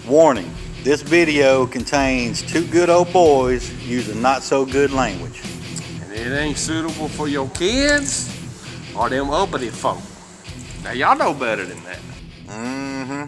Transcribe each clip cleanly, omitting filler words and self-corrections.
Warning, this video contains two good old boys using not so good language. And it ain't suitable for your kids or them uppity folk. Now y'all know better than that. Mm-hmm.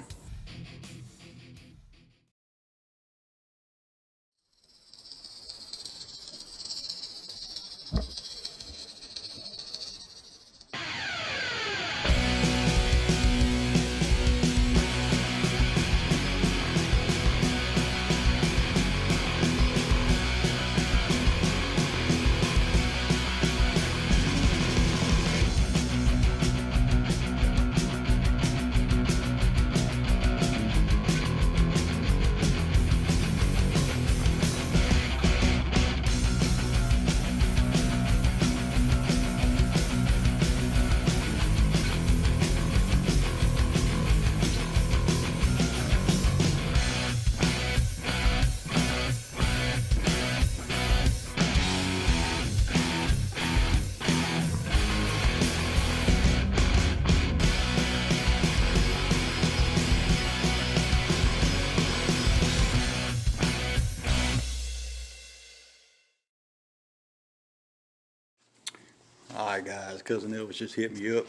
Alright guys, Cousin Elvis just hit me up.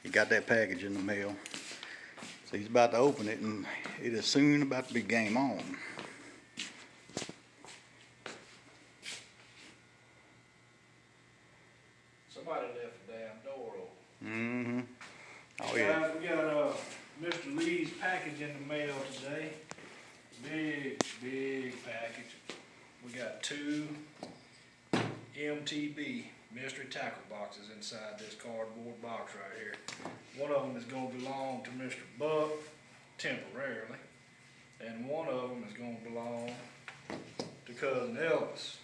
He got that package in the mail. So he's about to open it and it is soon about to be game on. Somebody left the damn door open. Mm-hmm. Oh yeah. Guys, we got Mr. Lee's package in the mail today. Big package. We got two MTB mystery tackle boxes inside this cardboard box right here. One of them is going to belong to Mr. Buck temporarily, and one of them is going to belong to Cousin Elvis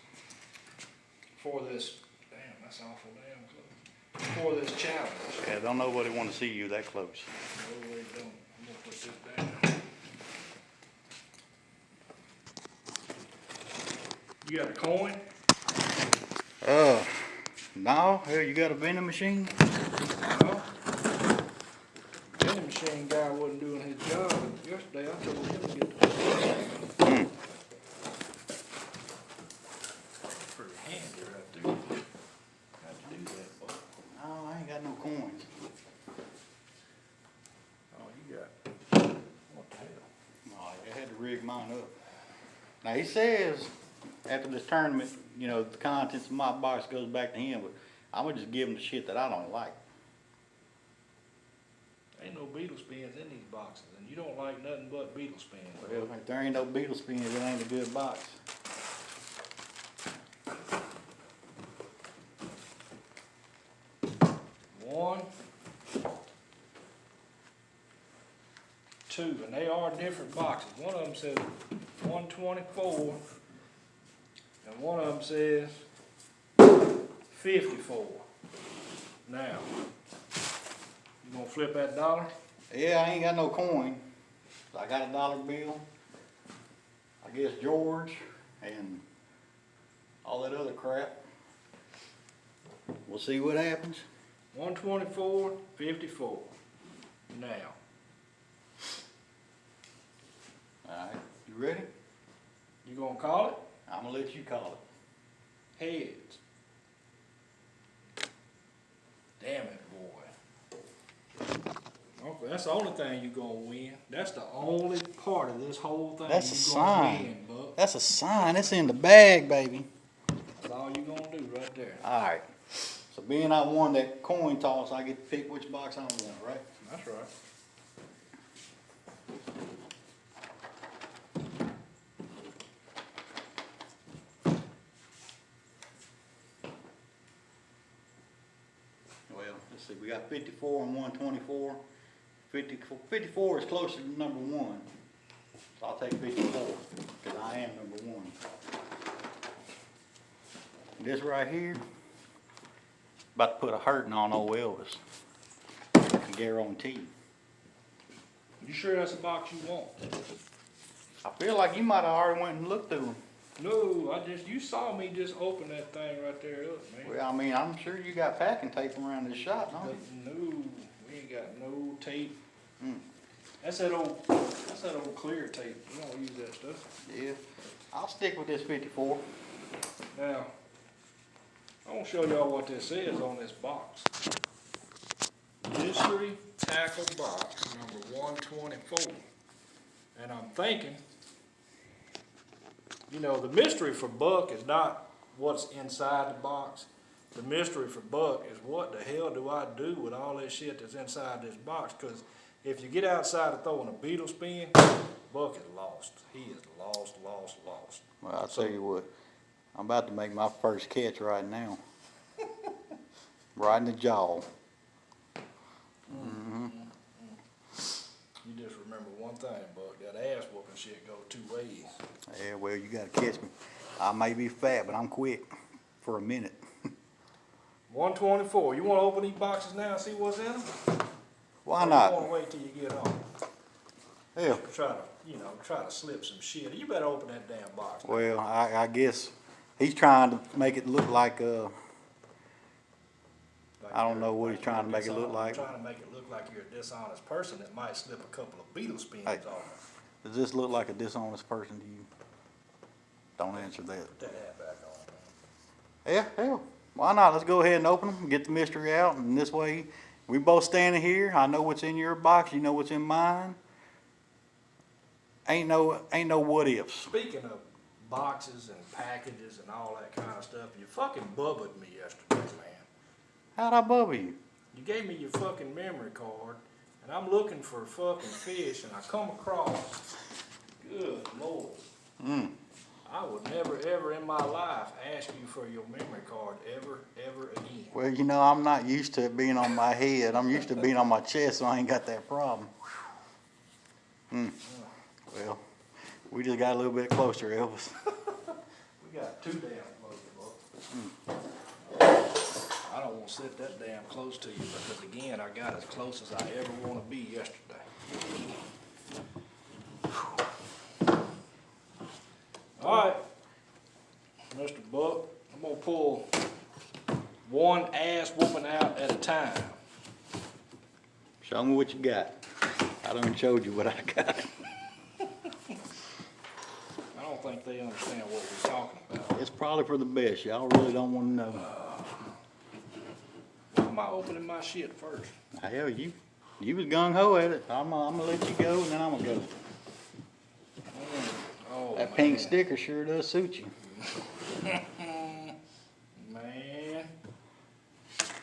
for this. Damn, that's awful damn close. For this challenge. Yeah, don't nobody want to see you that close. No, they don't. I'm gonna put this down. You got a coin? No, hell, you got a vending machine? No. Vending machine guy wasn't doing his job yesterday. I told him to get the pretty handy right there. How'd you do that, boy? No, I ain't got no coins. Oh, you got, what the hell? No, I had to rig mine up. Now he says after this tournament, you know, the contents of my box goes back to him, but I'm gonna just give him the shit that I don't like. Ain't no beetle spins in these boxes, and you don't like nothing but beetle spins. Well, if there ain't no beetle spins, it ain't a good box. One, two, and they are different boxes. One of them says 124, and one of them says 54. Now, you gonna flip that dollar? Yeah, I ain't got no coin. So I got a dollar bill. I guess George and all that other crap. We'll see what happens. 124, 54. Now, Alright, you ready? you gonna call it? I'm gonna let you call it. Heads. Damn it, boy. Okay, that's the only thing you gonna win. That's the only part of this whole thing That's you a gonna sign. win, Buck. That's a sign. It's in the bag, baby. That's all you gonna do right there. Alright. So being I won that coin toss, I get to pick which box I want, right? That's right. Well, let's see. We got 54 and 124. 54 is closer to number 1. So I'll take 54 because I am number 1. This right here, about to put a hurting on old Elvis. I can guarantee. You sure that's the box you want? I feel like you might have already went and looked through them. No, you saw me just open that thing right there up, man. Well, I mean, I'm sure you got packing tape around this shop, don't you? No, we ain't got no tape. Mm. That's that that old clear tape. We don't use that stuff. Yeah, I'll stick with this 54. Now, I want to show y'all what this is on this box. Mystery tackle box number 124. And I'm thinking, you know, the mystery for Buck is not what's inside the box. The mystery for Buck is what the hell do I do with all this shit that's inside this box? Because if you get outside of throwing a beetle spin, Buck is lost. He is lost. Well, I'll tell you what, I'm about to make my first catch right now. Right in the jaw. You just remember one thing, Buck, that ass whooping shit goes 2 ways. Yeah, well, you gotta catch me. I may be fat, but I'm quick for a minute. 124. You want to open these boxes now and see what's in them? Why Or not? You want to wait till you get home? Yeah. Try to slip some shit. You better open that damn box. Well, I guess he's trying to make it look like I don't know what he's trying to make it look like. Trying to make it look like you're a dishonest person that might slip a couple of beetle spins Hey. off. Does this look like a dishonest person to you? Don't answer that. Put that hat back on, man. Yeah, hell, why not? Let's go ahead and open them, get the mystery out, and this way, we both standing here. I know what's in your box, you know what's in mine. Ain't no what ifs. Speaking of boxes and packages and all that kind of stuff, you fucking bubbled me yesterday, man. How'd I bubble you? You gave me your fucking memory card, and I'm looking for fucking fish, and I come across, good Lord. I would never, ever in my life ask you for your memory card ever again. Well, you know, I'm not used to it being on my head. I'm used to being on my chest, so I ain't got that problem. Well, we just got a little bit closer, Elvis. We got too damn close, Buck. I don't want to sit that damn close to you because, again, I got as close as I ever want to be yesterday. All right, Mr. Buck, I'm going to pull one ass whooping out at a time. Show me what you got. I done showed you what I got. I don't think they understand what we're talking about. It's probably for the best. Y'all really don't want to know. Why am I opening my shit first? Hell, you was gung-ho at it. I'm gonna let you go, and then I'm gonna go. Oh, That man. pink sticker sure does suit you. Man.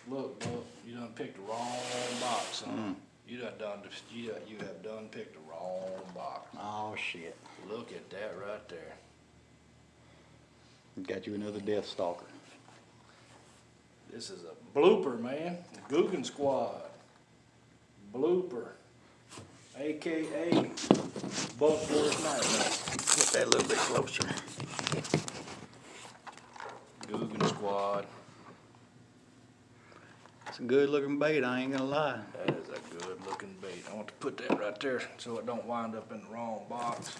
Look, Buck, you done picked the wrong box, son. You have done picked the wrong box. Oh, shit. Look at that right there. Got you another Death Stalker. This is a blooper, man. The Guggen Squad. Blooper. AKA Buck's Worst Nightmare. Get that a little bit closer. Guggen Squad. It's a good looking bait, I ain't gonna lie. That is a good looking bait. I want to put that right there so it don't wind up in the wrong box.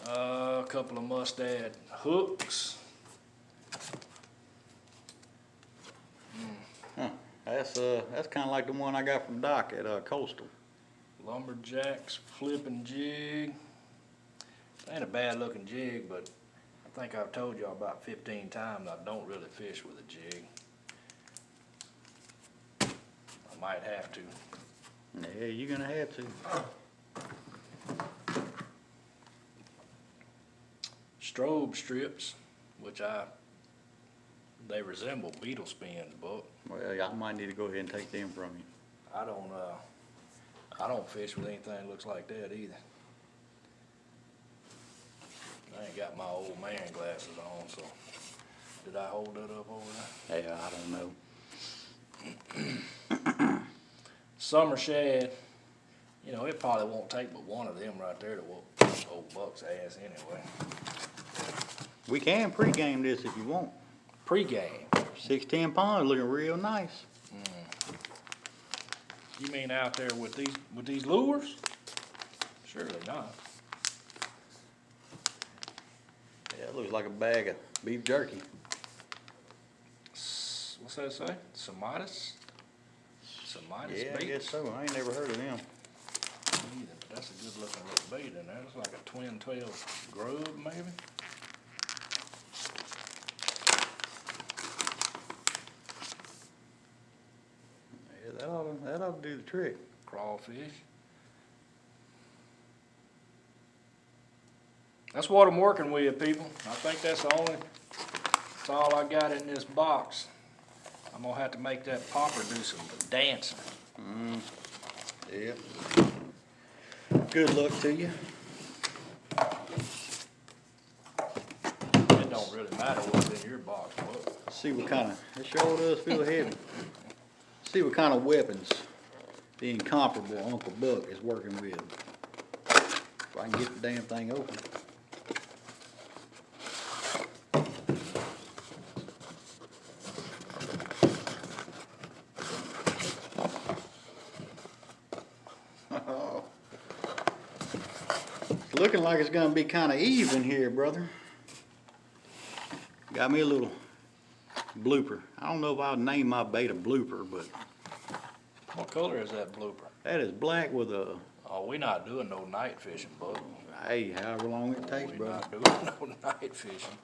A couple of mustad hooks. That's kind of like the one I got from Doc at Coastal. Lumberjacks flipping jig. Ain't a bad looking jig, but I think I've told y'all about 15 times I don't really fish with a jig. I might have to. Yeah, you're gonna have to. Strobe strips, which they resemble beetle spins, but Well, I might need to go ahead and take them from you. I don't fish with anything that looks like that either. I ain't got my old man glasses on, so did I hold that up over there? Yeah, I don't know. Summer shad, you know, it probably won't take but one of them right there to whoop old Buck's ass anyway. We can pregame this if you want. Pre-game. 610 pounds, looking real nice. You mean out there with these lures? Surely not. Yeah, it looks like a bag of beef jerky. What's that say? Semitis? Semitis Yeah, I baits? guess so. I ain't never heard of them. Either, but that's a good looking little bait in there. It's like a twin tail grub maybe. Yeah, that ought to do the trick. Crawfish. That's what I'm working with, people. I think that's all I got in this box. I'm gonna have to make that popper do some dancing. Yep. Good luck to you. It don't really matter what's in your box, but See what kind of, it sure does feel heavy. See what kind of weapons the incomparable Uncle Buck is working with. If I can get the damn thing open. It's looking like it's gonna be kind of even here, brother. Got me a little blooper. I don't know if I would name my bait a blooper, but what color is that blooper? that is black with a, Oh, we not doing no night fishing, bud. hey, however long it takes, We brother. not doing no night fishing.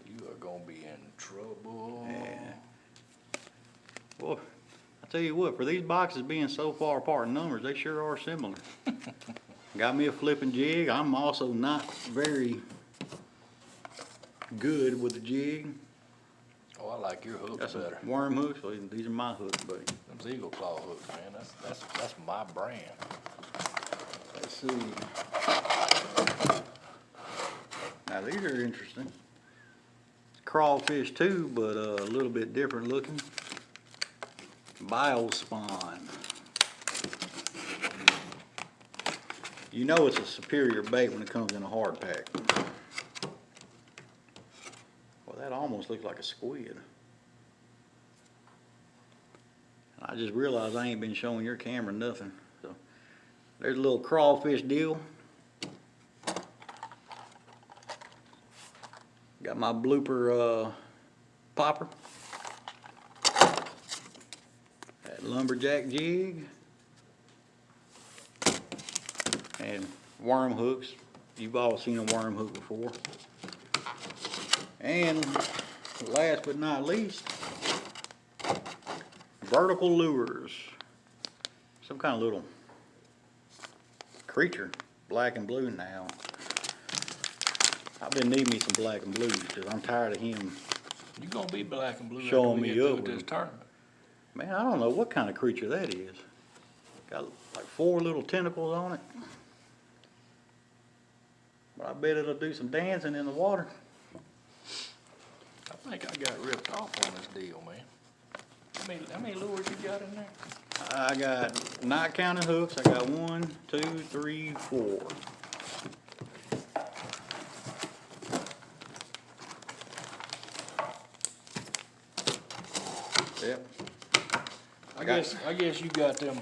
You are gonna be in trouble. Yeah. Well, I tell you what, for these boxes being so far apart in numbers, they sure are similar. Got me a flipping jig. I'm also not very good with the jig. Oh, I like your hooks Got some better. worm hooks. Well, these are my hooks, buddy. Them's eagle claw hooks, man. That's my brand. Let's see. Now these are interesting. Crawfish too, but a little bit different looking. Biospawn. You know it's a superior bait when it comes in a hard pack. Well, that almost looks like a squid. I just realized I ain't been showing your camera nothing. So there's a little crawfish deal. Got my blooper popper. That lumberjack jig. And worm hooks. You've all seen a worm hook before. And last but not least, vertical lures. Some kind of little creature, black and blue now. I've been needing me some black and blues because I'm tired of him. You gonna be black and blue Showing after we me get through up with with this it. tournament. Man, I don't know what kind of creature that is. Got like 4 little tentacles on it. But I bet it'll do some dancing in the water. I think I got ripped off on this deal, man. How many lures you got in there? I got, not counting hooks, I got 1, 2, 3, 4. Yep. I guess you got them.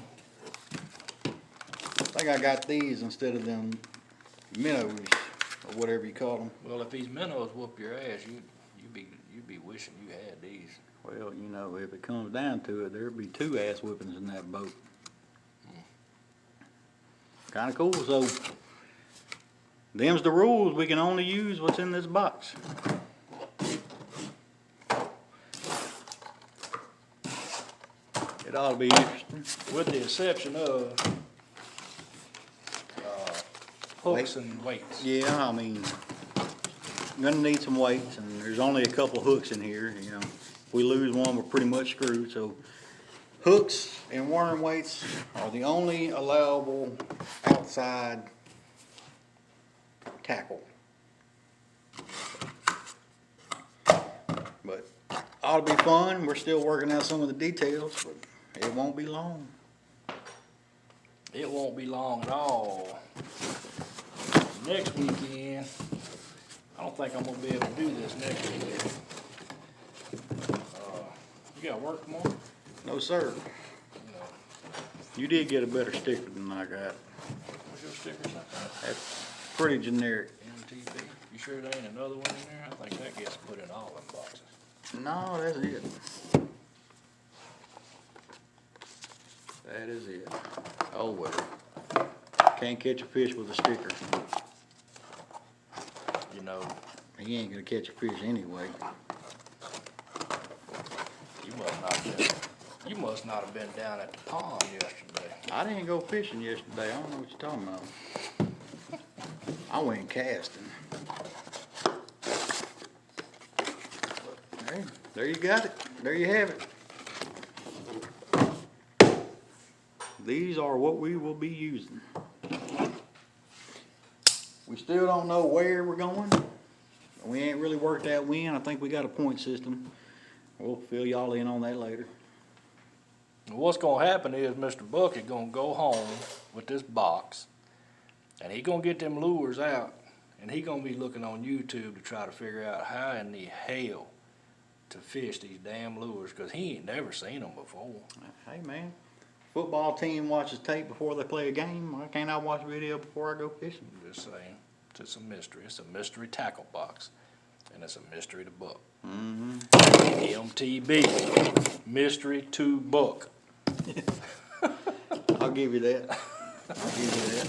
I think I got these instead of them minnows or whatever you call them. Well, if these minnows whoop your ass, you'd be wishing you had these. Well, you know, if it comes down to it, there'd be 2 ass whippings in that boat. Kind of cool. So, them's the rules. We can only use what's in this box. It ought to be interesting. With the exception of hooks and weights. Yeah, I mean, I'm gonna need some weights, and there's only a couple hooks in here. You know, if we lose one, we're pretty much screwed. So, hooks and worm weights are the only allowable outside tackle. But ought to be fun. We're still working out some of the details, but it won't be long. It won't be long at all. Next weekend, I don't think I'm gonna be able to do this next weekend. You got work tomorrow? No, sir. No. You did get a better sticker than I got. What's your sticker say? That's pretty generic. MTB. You sure there ain't another one in there? I think that gets put in all them boxes. No, that's it. That is it. Oh well. Can't catch a fish with a sticker. You know, He ain't gonna catch a fish anyway. you must not have been down at the pond yesterday. I didn't go fishing yesterday. I don't know what you're talking about. I went casting. There you got it. There you have it. These are what we will be using. We still don't know where we're going. We ain't really worked that when. I think we got a point system. We'll fill y'all in on that later. What's gonna happen is Mr. Buck is gonna go home with this box, and he gonna get them lures out, and he gonna be looking on YouTube to try to figure out how in the hell to fish these damn lures, cause he ain't never seen them before. Hey man, football team watches tape before they play a game. Why can't I watch video before I go fishing? Just saying, it's a mystery. It's a mystery tackle box, and it's a mystery to Buck. Mm-hmm. MTB, mystery to Buck. I'll give you that. I'll give you that.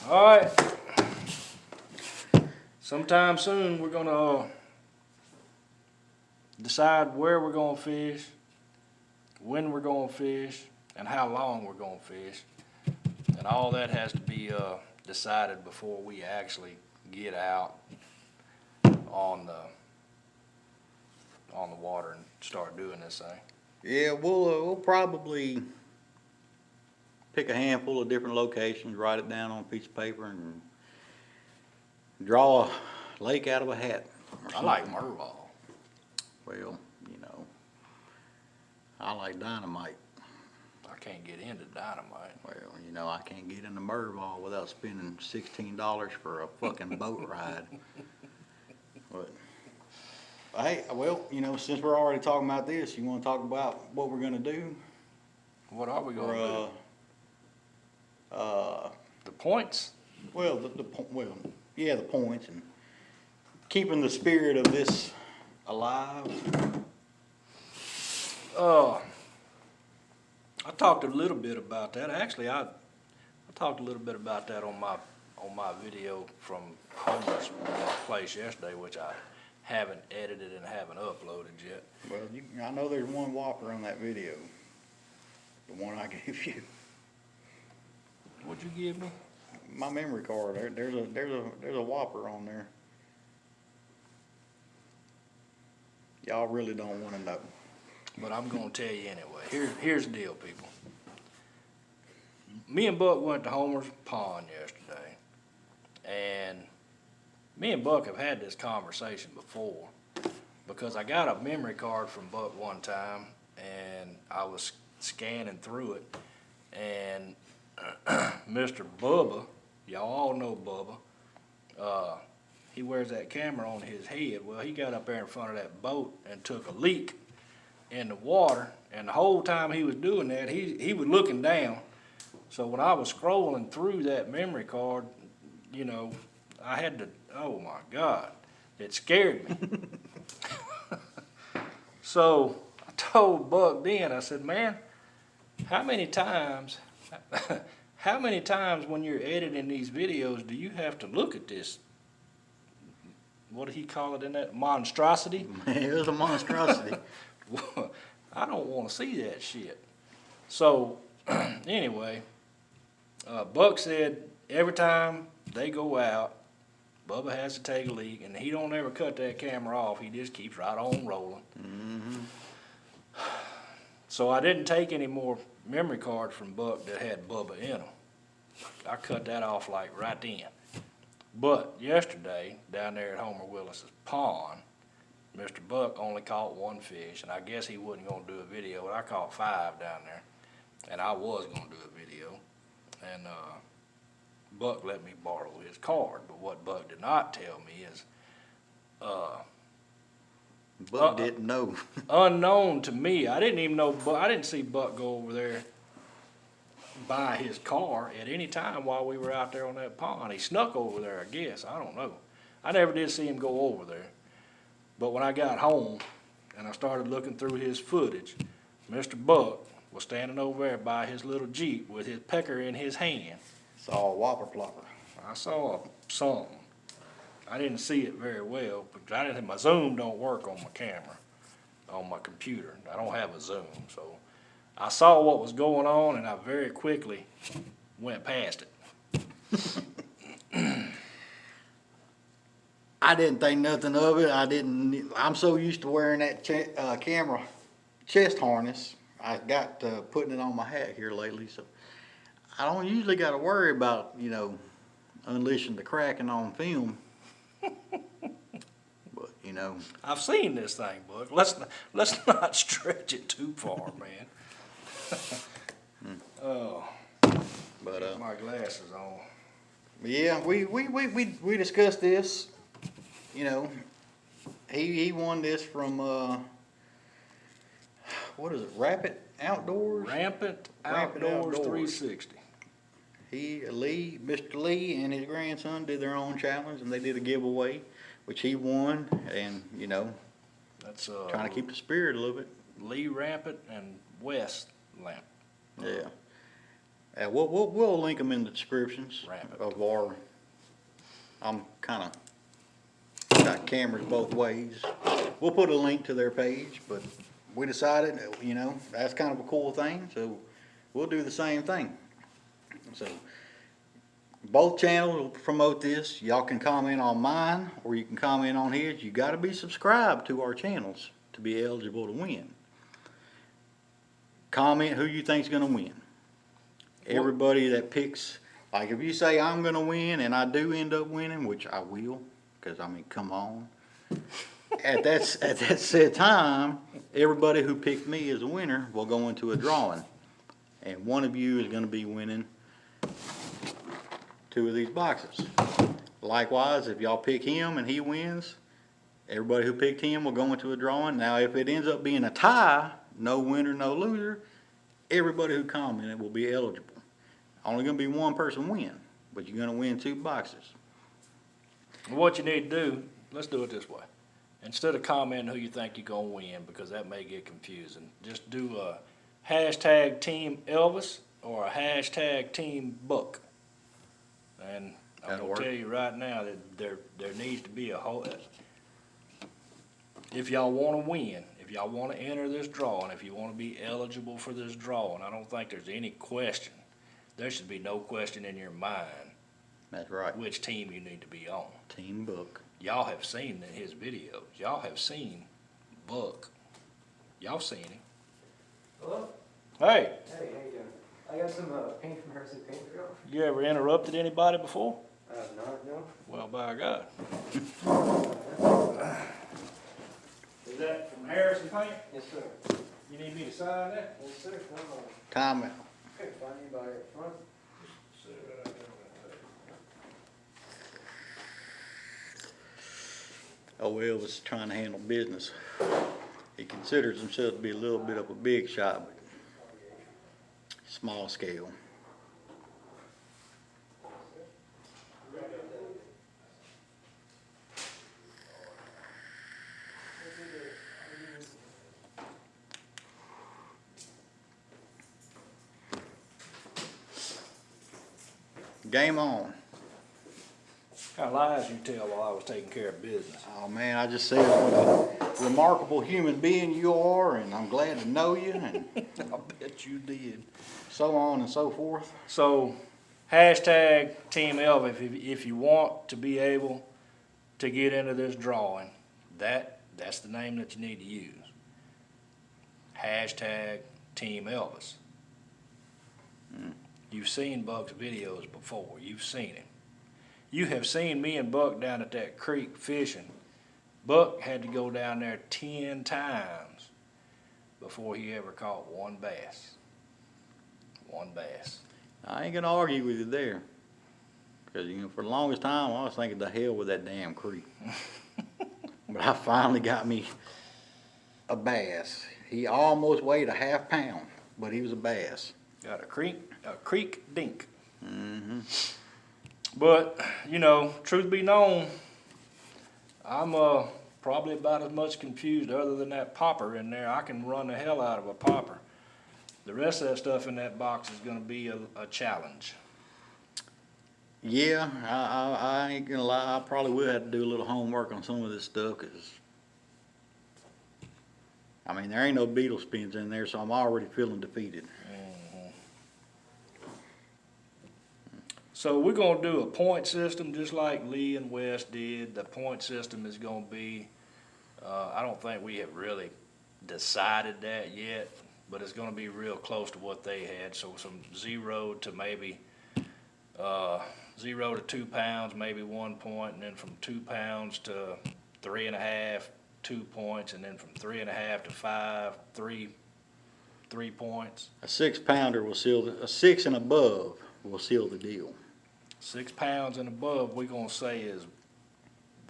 All right. Sometime soon, we're gonna decide where we're gonna fish, when we're gonna fish, and how long we're gonna fish. And all that has to be decided before we actually get out on the water and start doing this thing. Yeah, we'll probably pick a handful of different locations, write it down on a piece of paper, and draw a lake out of a hat. I like Mervall. Well, you know, I like dynamite. I can't get into dynamite. Well, you know, I can't get into Mervall without spending $16 for a fucking boat ride. But, hey, well, you know, since we're already talking about this, you want to talk about what we're gonna do? What are we gonna do? The points? Well, the points and keeping the spirit of this alive. I talked a little bit about that. Actually, I talked a little bit about that on my video from Homer's place yesterday, which I haven't edited and haven't uploaded yet. Well, I know there's one whopper on that video. The one I gave you. What'd you give me? My memory card. There's a whopper on there. Y'all really don't want to know. But I'm gonna tell you anyway. Here's the deal, people. Me and Buck went to Homer's pond yesterday, and me and Buck have had this conversation before, because I got a memory card from Buck one time, and I was scanning through it, and Mr. Bubba, y'all all know Bubba, he wears that camera on his head. Well, he got up there in front of that boat and took a leak in the water, and the whole time he was doing that, he was looking down. So when I was scrolling through that memory card, you know, I had to, oh my God, it scared me. So I told Buck then, I said, man, how many times when you're editing these videos do you have to look at this? What did he call it in that? Monstrosity? It was a monstrosity. I don't want to see that shit. So anyway, Buck said every time they go out, Bubba has to take a leak, and he don't ever cut that camera off. He just keeps right on rolling. Mm-hmm. So I didn't take any more memory cards from Buck that had Bubba in them. I cut that off like right then. But yesterday, down there at Homer Willis's pond, Mr. Buck only caught one fish, and I guess he wasn't gonna do a video, but I caught 5 down there, and I was gonna do a video. And Buck let me borrow his card, but what Buck did not tell me is, Buck didn't know. unknown to me, I didn't even know, I didn't see Buck go over there by his car at any time while we were out there on that pond. He snuck over there, I guess, I don't know. I never did see him go over there. But when I got home and I started looking through his footage, Mr. Buck was standing over there by his little Jeep with his pecker in his hand. Saw a whopper plopper. I saw something. I didn't see it very well, because I didn't think my zoom don't work on my camera, on my computer. I don't have a zoom, so I saw what was going on and I very quickly went past it. I didn't think nothing of it. I'm so used to wearing that camera chest harness. I got putting it on my hat here lately, so I don't usually got to worry about, unleashing the Kraken on film. But, I've seen this thing, Buck. Let's not stretch it too far, man. Oh, but get my glasses on. yeah, we discussed this. He won this from what is it? Rampant Outdoors. Rampant Outdoors 360. Mr. Lee and his grandson did their own challenge, and they did a giveaway, which he won, and That's trying to keep the spirit a little bit. Lee Rampant and West Lamp. Yeah. We'll link them in the descriptions Rampant. of our. I'm kind of got cameras both ways. We'll put a link to their page, but we decided, that's kind of a cool thing, so we'll do the same thing. So both channels will promote this. Y'all can comment on mine or you can comment on his. You got to be subscribed to our channels to be eligible to win. Comment who you think's going to win. Everybody that picks, like if you say I'm going to win and I do end up winning, which I will, because come on. At that said time, everybody who picked me as a winner will go into a drawing. And one of you is going to be winning 2 of these boxes. Likewise, if y'all pick him and he wins, everybody who picked him will go into a drawing. Now, if it ends up being a tie, no winner, no loser, everybody who commented will be eligible. Only going to be one person win, but you're going to win 2 boxes. What you need to do, let's do it this way. Instead of commenting who you think you're going to win, because that may get confusing, just do a hashtag Team Elvis or a hashtag Team Buck. And I'm going to tell you right now that there needs to be a whole, if y'all want to win, if y'all want to enter this drawing, if you want to be eligible for this drawing, I don't think there's any question. There should be no question in your mind. That's right. Which team you need to be on. Team Buck. Y'all have seen his videos. Y'all have seen Buck. Y'all seen him. Hello? Hey, Hey, how you doing? I got some paint from Hershey Paint to go. you ever interrupted anybody before? I have not, no. Well, by God. Is that from Harrison Paint? Yes, sir. You need me to sign that? Yes, sir. No, Time out. okay, find anybody up front. Oh, Elvis is trying to handle business. He considers himself to be a little bit of a big shot, but small scale. Game on. What kind of lies you tell while I was taking care of business? Oh man, I just said what a remarkable human being you are, and I'm glad to know you, and I bet you did. so on and so forth. So, hashtag Team Elvis if you want to be able to get into this drawing. That's the name that you need to use. Hashtag Team Elvis. You've seen Buck's videos before. You've seen him. You have seen me and Buck down at that creek fishing. Buck had to go down there 10 times before he ever caught one bass. One bass. I ain't gonna argue with you there, because for the longest time I was thinking, the hell with that damn creek. But I finally got me a bass. He almost weighed a ½ pound, but he was a bass. Got a creek dink. Mm-hmm. But, truth be known, I'm probably about as much confused other than that popper in there. I can run the hell out of a popper. The rest of that stuff in that box is gonna be a challenge. Yeah, I ain't gonna lie, I probably will have to do a little homework on some of this stuff, cause I mean, there ain't no beetle spins in there, so I'm already feeling defeated. So we're gonna do a point system just like Lee and Wes did. The point system is gonna be, I don't think we have really decided that yet, but it's gonna be real close to what they had. So some 0 to maybe 0 to 2 pounds, maybe 1 point, and then from 2 pounds to 3.5, 2 points, and then from 3.5 to 5, 3 points. A 6-pounder will seal, a 6 and above will seal the deal. 6 pounds and above, we're gonna say is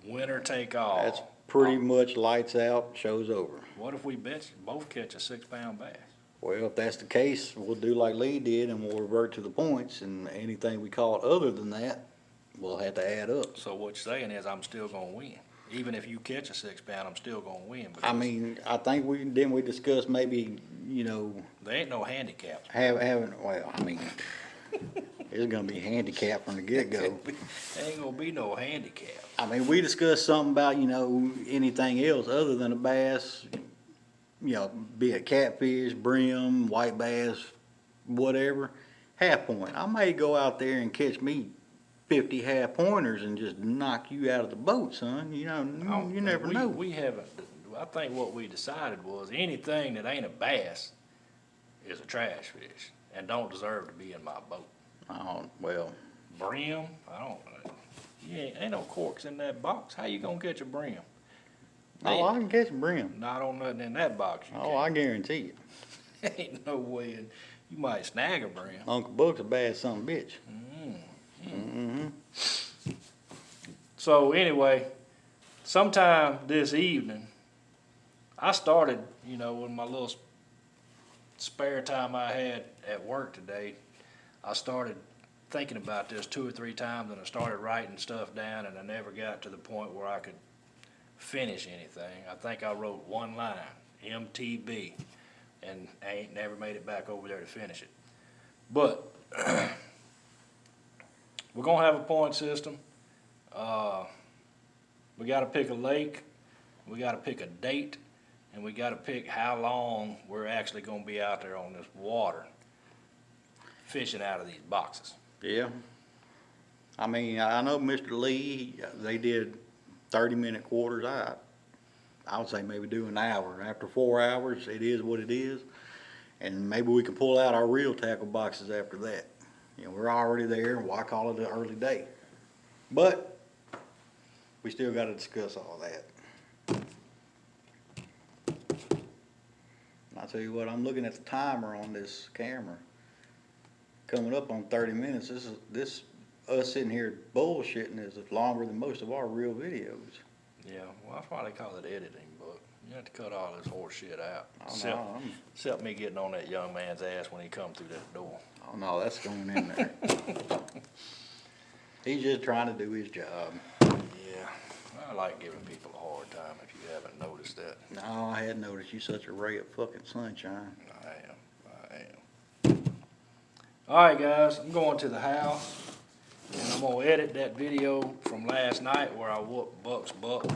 winner take all. That's pretty much lights out, show's over. What if we both catch a 6-pound bass? Well, if that's the case, we'll do like Lee did and we'll revert to the points, and anything we caught other than that, we'll have to add up. So what you're saying is I'm still gonna win. Even if you catch a 6-pound, I'm still gonna win. I mean, I think we discussed maybe, you know, There ain't no handicap. well, I mean, it's gonna be handicapped from the get-go. There ain't gonna be no handicap. I mean, we discussed something about, you know, anything else other than a bass, you know, be it catfish, brim, white bass, whatever, half point. I may go out there and catch me 50 half pointers and just knock you out of the boat, son. You know, you never know. We haven't, I think what we decided was anything that ain't a bass is a trash fish and don't deserve to be in my boat. Oh, well, Brim, ain't no corks in that box. How you gonna catch a brim? oh, I can catch a brim. Not on nothing in that box. You Oh, I guarantee it. ain't no way. You might snag a brim. Uncle Buck's a bad son of a bitch. So anyway, sometime this evening, I started, you know, with my little spare time I had at work today, I started thinking about this 2 or 3 times, and I started writing stuff down, and I never got to the point where I could finish anything. I think I wrote one line, MTB, and I ain't never made it back over there to finish it. But we're gonna have a point system. We gotta pick a lake, we gotta pick a date, and we gotta pick how long we're actually gonna be out there on this water fishing out of these boxes. Yeah. I mean, I know Mr. Lee, they did 30-minute quarters. I would say maybe do an hour. After 4 hours, it is what it is. And maybe we can pull out our real tackle boxes after that. You know, we're already there, and why call it an early day? But we still got to discuss all that. I'll tell you what, I'm looking at the timer on this camera. Coming up on 30 minutes. This us sitting here bullshitting is longer than most of our real videos. Yeah, well, that's why they call it editing, but you have to cut all this horse shit out. Oh, no, Except me getting on that young man's ass when he come through that door. oh no, that's going in there. He's just trying to do his job. Yeah, I like giving people a hard time if you haven't noticed that. No, I hadn't noticed you such a ray of fucking sunshine. I am. All right, guys, I'm going to the house, and I'm gonna edit that video from last night where I whooped Buck's butt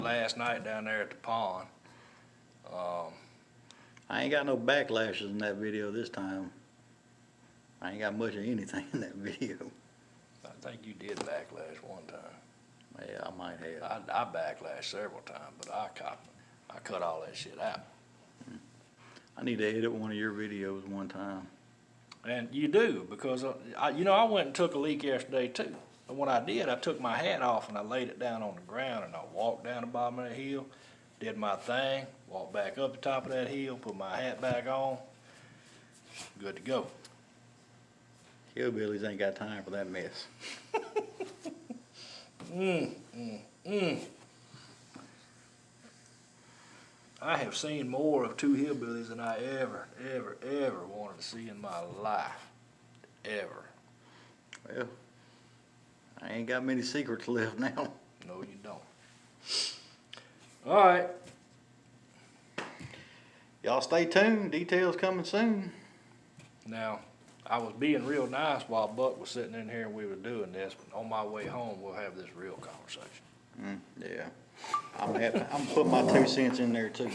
last night down there at the pond. I ain't got no backlashes in that video this time. I ain't got much of anything in that video. I think you did backlash one time. Yeah, I might have. I backlashed several times, but I cut all that shit out. I need to edit one of your videos one time. And you do, because I went and took a leak yesterday too. And when I did, I took my hat off and I laid it down on the ground, and I walked down the bottom of that hill, did my thing, walked back up the top of that hill, put my hat back on, good to go. Hillbillies ain't got time for that mess. I have seen more of 2 hillbillies than I ever wanted to see in my life. Ever. Well, I ain't got many secrets left now. No, you don't. All right. Y'all stay tuned. Details coming soon. Now, I was being real nice while Buck was sitting in here and we were doing this, but on my way home, we'll have this real conversation. Yeah. I'm gonna put my 2 cents in there too.